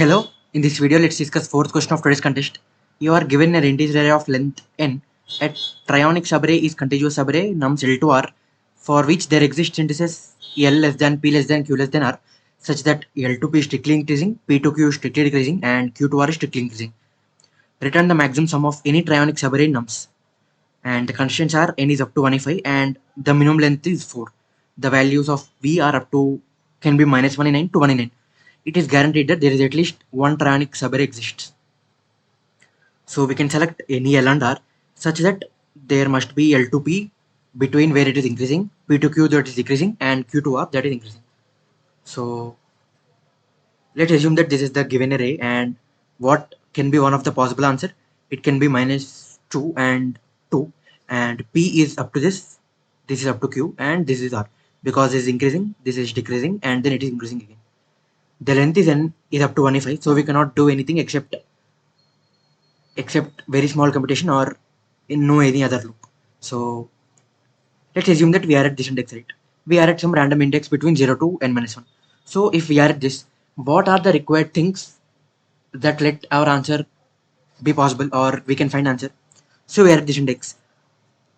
Hello, in this video let's discuss fourth question of today's contest. You are given an integer array of length n. A trionic subarray is contiguous subarray nums L to R for which there exist indices L less than P less than Q less than R such that L to P is strictly increasing, P to Q is strictly decreasing and Q to R is strictly increasing. Return the maximum sum of any trionic subarray nums. And the constraints are n is up to 105 and the minimum length is 4. The values of V are up to can be minus 199 to 199. It is guaranteed that there is at least one trionic subarray exists. So we can select any L and R such that there must be L to P between where it is increasing, P to Q that is decreasing and Q to R that is increasing. So let's assume that this is the given array and what can be one of the possible answer. It can be minus 2 and 2 and P is up to this is up to Q and this is R because this is increasing, this is decreasing and then it is increasing again. The length is n is up to 105, so we cannot do anything except very small computation or in no any other loop. So let's assume that we are at this index, right? We are at some random index between 0 to n minus 1. So if we are at this, what are the required things that let our answer be possible or we can find answer? So we are at this index.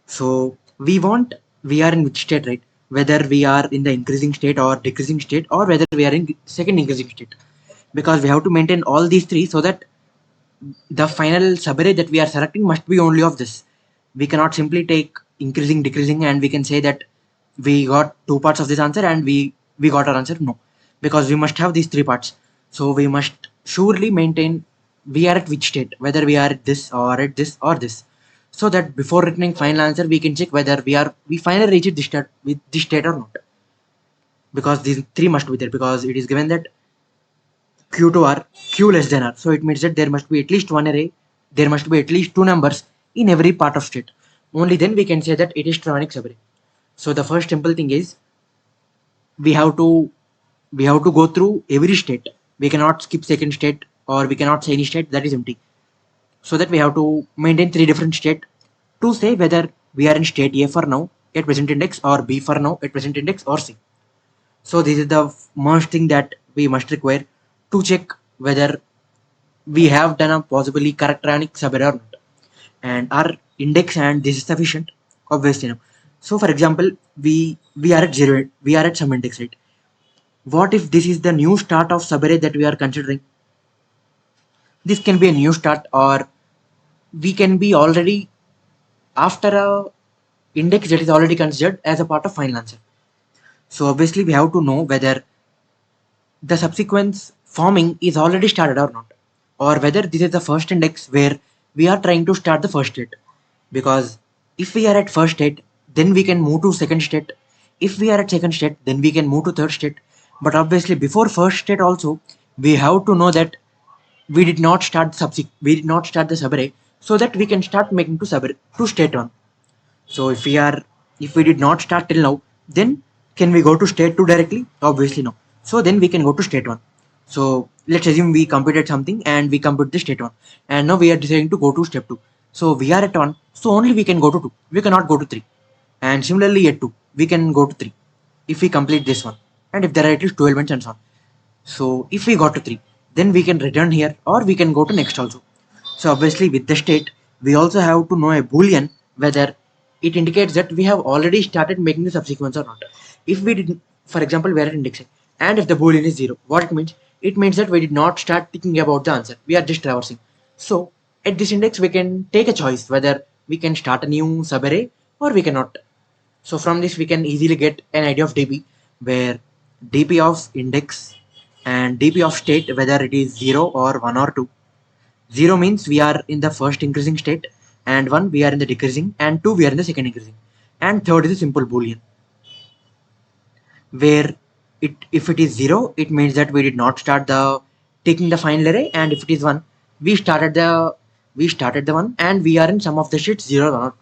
So we are in which state, right? Whether we are in the increasing state or decreasing state or whether we are in second increasing state. Because we have to maintain all these three so that the final subarray that we are selecting must be only of this. We cannot simply take increasing, decreasing and we can say that we got two parts of this answer and we got our answer. No, because we must have these three parts. So we must surely maintain we are at which state, whether we are at this or at this or this, so that before returning final answer we can check whether we finally reached this state with this state or not, because these three must be there because it is given that Q to R, Q less than R. So it means that there must be at least one array, there must be at least two numbers in every part of state. Only then we can say that it is Trionic subarray. So the first simple thing is we have to go through every state. We cannot skip second state or we cannot say any state that is empty. So that we have to maintain three different state to say whether we are in state A for now at present index or B for now at present index or C. So this is the most thing that we must require to check whether we have done a possibly correct Trionic subarray or not. And our index and this is sufficient, obviously now. So for example, we are at 0, we are at some index, right? What if this is the new start of subarray that we are considering? This can be a new start or we can be already after a index that is already considered as a part of final answer. So obviously we have to know whether the subsequence forming is already started or not, or whether this is the first index where we are trying to start the first state. Because if we are at first state, then we can move to second state. If we are at second state, then we can move to third state. But obviously before first state also, we have to know that we did not start the subarray, so that we can start making to state 1. So if we did not start till now, then can we go to state 2 directly? Obviously no. So then we can go to state 1. So let's assume we computed something and we compute the state 1 and now we are deciding to go to step 2. So we are at 1, so only we can go to 2. We cannot go to 3. And similarly at 2, we can go to 3 if we complete this one and if there are at least 2 elements and so on. So if we got to 3, then we can return here or we can go to next also. So obviously with the state, we also have to know a boolean whether it indicates that we have already started making the subsequence or not. If we did, for example, we are at index and if the boolean is 0, what it means? It means that we did not start thinking about the answer. We are just traversing. So at this index, we can take a choice whether we can start a new subarray or we cannot. So from this, we can easily get an idea of DP, where DP of index and DP of state, whether it is 0 or 1 or 2. 0 means we are in the first increasing state, and 1 we are in the decreasing, and 2 we are in the second increasing, and third is a simple boolean, where if it is 0, it means that we did not start taking the final array, and if it is 1, we started the 1 and we are in some of the states 0 or not.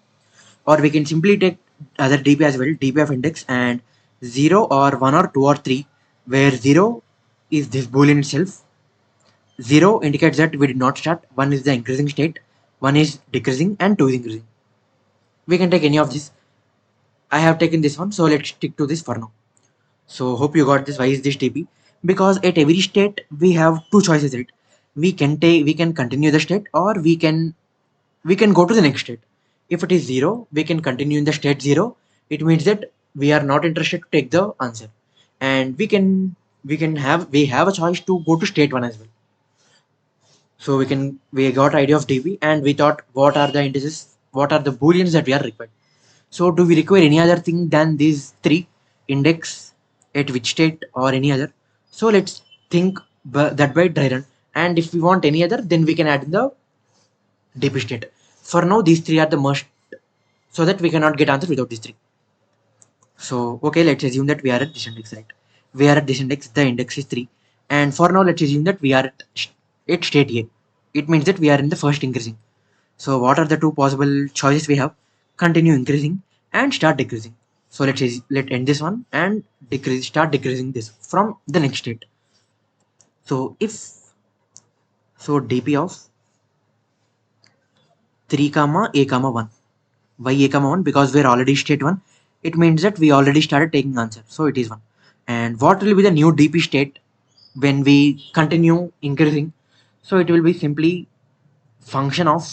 Or we can simply take other DP as well, DP of index and 0 or 1 or 2 or 3, where 0 is this boolean itself. 0 indicates that we did not start, 1 is the increasing state, 1 is decreasing and 2 is increasing. We can take any of this. I have taken this one, so let's stick to this for now. So hope you got this. Why is this DP? because at every state we have two choices, right? We can continue the state, or we can go to the next state. If it is 0, we can continue in the state 0. It means that we are not interested to take the answer, and we have a choice to go to state 1 as well. So we got idea of db, and we thought what are the indices, what are the booleans that we are required. So do we require any other thing than these three: index, at which state, or any other? So let's think that by dry run, and if we want any other, then we can add in the dp state. For now, these three are the must, so that we cannot get answer without these three. So okay, let's assume that we are at this index, right? We are at this index, the index is 3, and for now let's assume that we are at state a. It means that we are in the first increasing. So what are the two possible choices we have? Continue increasing and start decreasing. So let end this one and start decreasing this from the next state. So dp of 3 comma a comma 1. Why a comma 1? Because we're already state 1. It means that we already started taking answer, so it is 1. And what will be the new dp state when we continue increasing? So it will be simply function of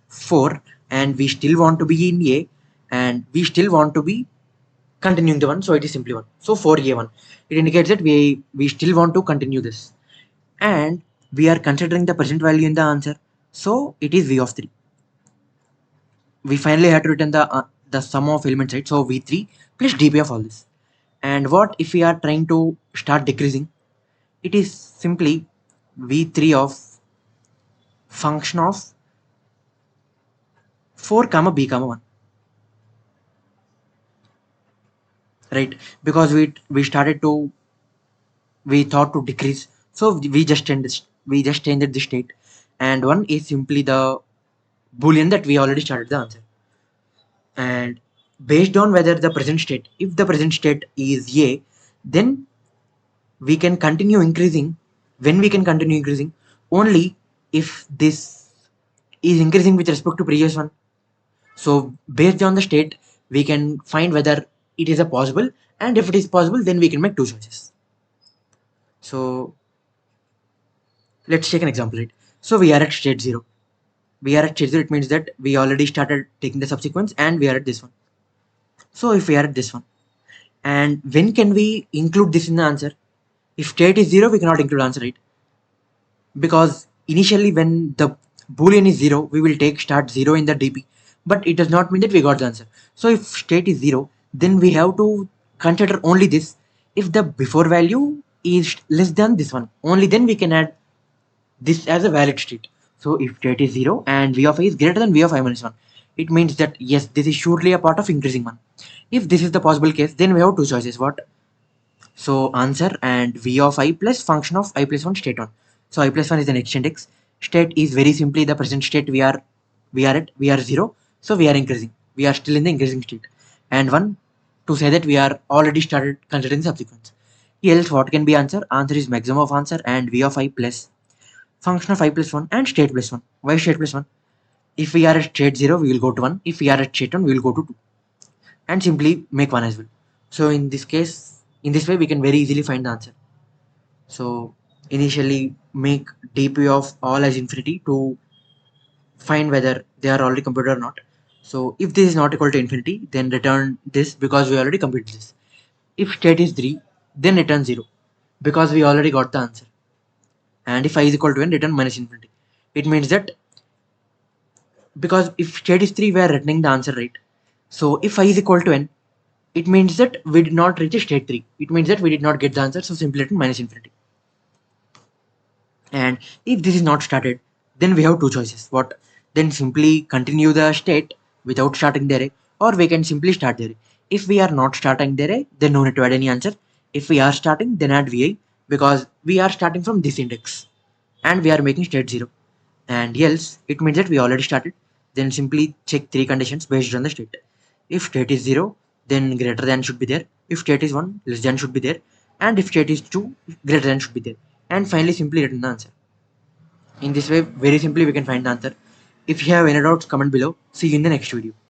4, and we still want to be in a, and we still want to be continuing the 1, so it is simply 1. So 4a1, it indicates that we still want to continue this, and we are considering the present value in the answer, so it is v of 3. We finally had to return the sum of elements, right? So v3 plus dp of all this. And what if we are trying to start decreasing? It is simply v3 of function of 4 comma b comma 1, right? Because we thought to decrease, so we just changed the state, and 1 is simply the boolean that we already started the answer. And based on whether the present state, if the present state is a, then we can continue increasing. When we can continue increasing? Only if this is increasing with respect to previous one. So based on the state, we can find whether it is a possible, and if it is possible, then we can make two choices. So let's take an example, right? So we are at state 0. We are at state 0, it means that we already started taking the subsequence, and we are at this one. So if we are at this one, and when can we include this in the answer? If state is 0, we cannot include answer, right? Because initially when the boolean is 0, we will take start 0 in the dp, but it does not mean that we got the answer. So if state is 0, then we have to consider only this. If the before value is less than this one, only then we can add this as a valid state. So if state is 0 and v of I is greater than v of I minus 1, it means that yes, this is surely a part of increasing one. If this is the possible case, then we have two choices. What? So answer and v of I plus function of I plus 1 state 1. So I plus 1 is the next index. State is very simply the present state we are at. We are 0, so we are increasing. We are still in the increasing state. And 1 to say that we are already started considering subsequence. Else what can be answer? Answer is maximum of answer and v of I plus function of I plus 1 and state plus 1. Why state plus 1? If we are at state 0, we will go to 1. If we are at state 1, we will go to 2. And simply make 1 as well. So in this case, in this way, we can very easily find the answer. So initially make dp of all as infinity to find whether they are already computed or not. So if this is not equal to infinity, then return this because we already computed this. If state is 3, then return 0 because we already got the answer. And if I is equal to n, return minus infinity. It means that because if state is 3, we are returning the answer, right? So if I is equal to n, it means that we did not reach a state 3. It means that we did not get the answer, so simply return minus infinity. And if this is not started, then we have two choices. What? Then simply continue the state without starting the array, or we can simply start the array. If we are not starting the array, then no need to add any answer. If we are starting, then add vi, because we are starting from this index and we are making state 0. And else, it means that we already started. Then simply check three conditions based on the state. If state is 0, then greater than should be there. If state is 1, less than should be there. And if state is 2, greater than should be there. And finally simply return the answer. In this way, very simply we can find the answer. If you have any doubts, comment below. See you in the next video.